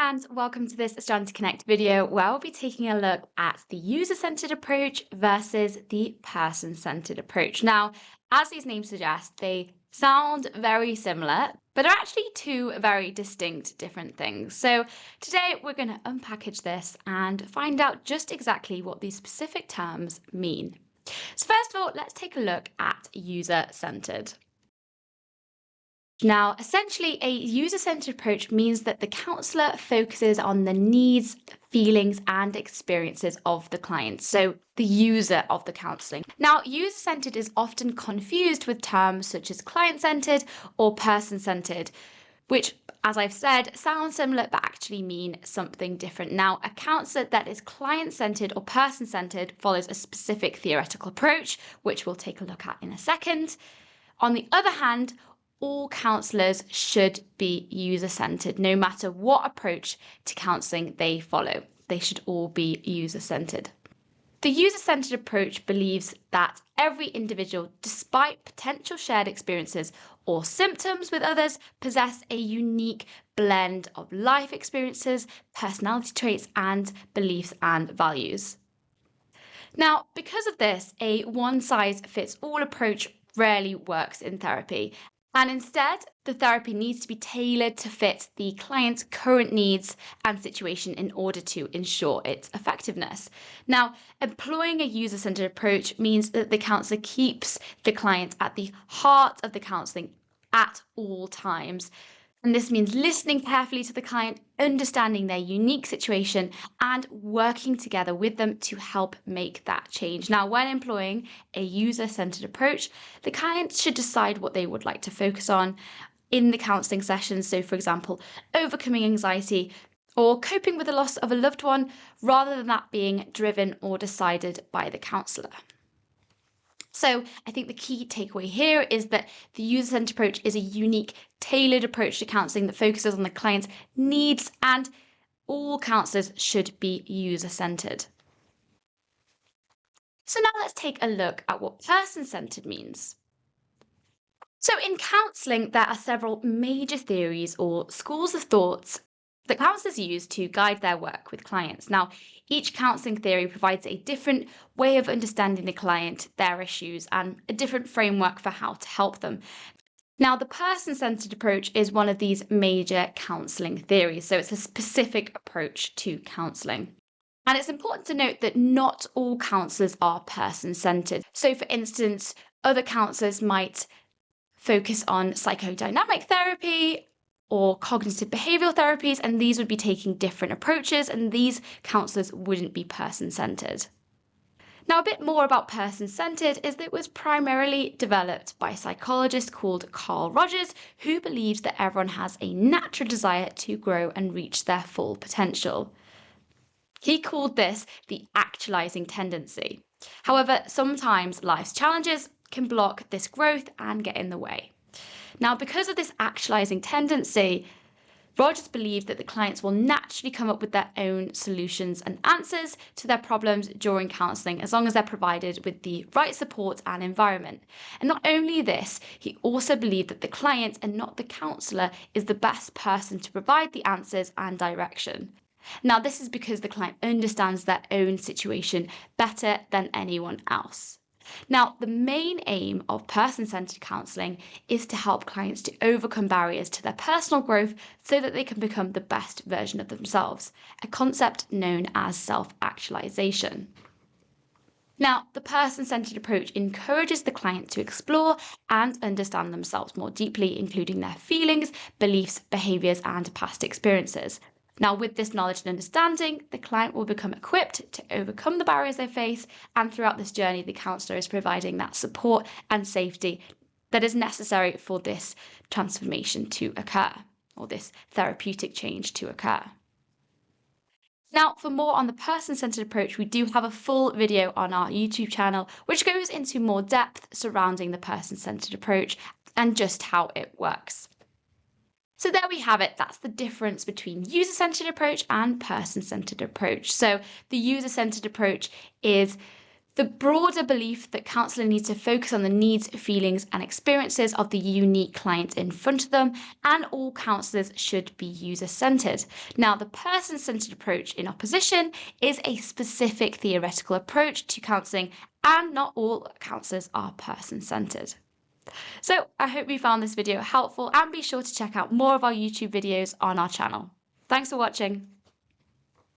and welcome to this Astranti Connect video where we'll be taking a look at the user-centered approach versus the person-centered approach. Now, as these names suggest, they sound very similar, but are actually two very distinct different things. So today we're going to unpackage this and find out just exactly what these specific terms mean. So first of all, let's take a look at user-centered. Now, essentially, a user-centered approach means that the counsellor focuses on the needs, feelings, and experiences of the client, so the user of the counselling. Now, user-centered is often confused with terms such as client-centered or person-centered, which, as I've said, sound similar but actually mean something different. Now, a counsellor that is client-centered or person-centered follows a specific theoretical approach, which we'll take a look at in a second. On the other hand, all counsellors should be user-centered, no matter what approach to counselling they follow. They should all be user-centered. The user-centered approach believes that every individual, despite potential shared experiences or symptoms with others, possess a unique blend of life experiences, personality traits, and beliefs and values. Now, because of this, a one-size-fits-all approach rarely works in therapy. And instead, the therapy needs to be tailored to fit the client's current needs and situation in order to ensure its effectiveness. Now, employing a user-centered approach means that the counsellor keeps the client at the heart of the counselling at all times. And this means listening carefully to the client, understanding their unique situation, and working together with them to help make that change. Now, when employing a user-centered approach, the client should decide what they would like to focus on in the counselling sessions. So, for example, overcoming anxiety or coping with the loss of a loved one, rather than that being driven or decided by the counsellor. So I think the key takeaway here is that the user-centered approach is a unique, tailored approach to counselling that focuses on the client's needs, and all counsellors should be user-centered. So now let's take a look at what person-centered means. So in counselling, there are several major theories or schools of thoughts that counsellors use to guide their work with clients. Now, each counselling theory provides a different way of understanding the client, their issues, and a different framework for how to help them. Now, the person-centered approach is one of these major counselling theories, so it's a specific approach to counselling. And it's important to note that not all counsellors are person-centered. So, for instance, other counsellors might focus on psychodynamic therapy or cognitive behavioural therapies, and these would be taking different approaches, and these counsellors wouldn't be person-centered. Now, a bit more about person-centered is that it was primarily developed by a psychologist called Carl Rogers, who believes that everyone has a natural desire to grow and reach their full potential. He called this the actualizing tendency. However, sometimes life's challenges can block this growth and get in the way. Now, because of this actualizing tendency, Rogers believed that the clients will naturally come up with their own solutions and answers to their problems during counselling, as long as they're provided with the right support and environment. And not only this, he also believed that the client and not the counsellor is the best person to provide the answers and direction. Now, this is because the client understands their own situation better than anyone else. Now, the main aim of person-centered counselling is to help clients to overcome barriers to their personal growth so that they can become the best version of themselves, a concept known as self-actualization. Now, the person-centered approach encourages the client to explore and understand themselves more deeply, including their feelings, beliefs, behaviours, and past experiences. Now, with this knowledge and understanding, the client will become equipped to overcome the barriers they face, and throughout this journey, the counsellor is providing that support and safety that is necessary for this transformation to occur, or this therapeutic change to occur. Now, for more on the person-centered approach, we do have a full video on our YouTube channel, which goes into more depth surrounding the person-centered approach and just how it works. So there we have it. That's the difference between user-centered approach and person-centered approach. So the user-centered approach is the broader belief that counselling needs to focus on the needs, feelings, and experiences of the unique client in front of them, and all counsellors should be user-centred. Now, the person-centred approach in opposition is a specific theoretical approach to counselling, and not all counsellors are person-centred. So I hope you found this video helpful, and be sure to check out more of our YouTube videos on our channel. Thanks for watching.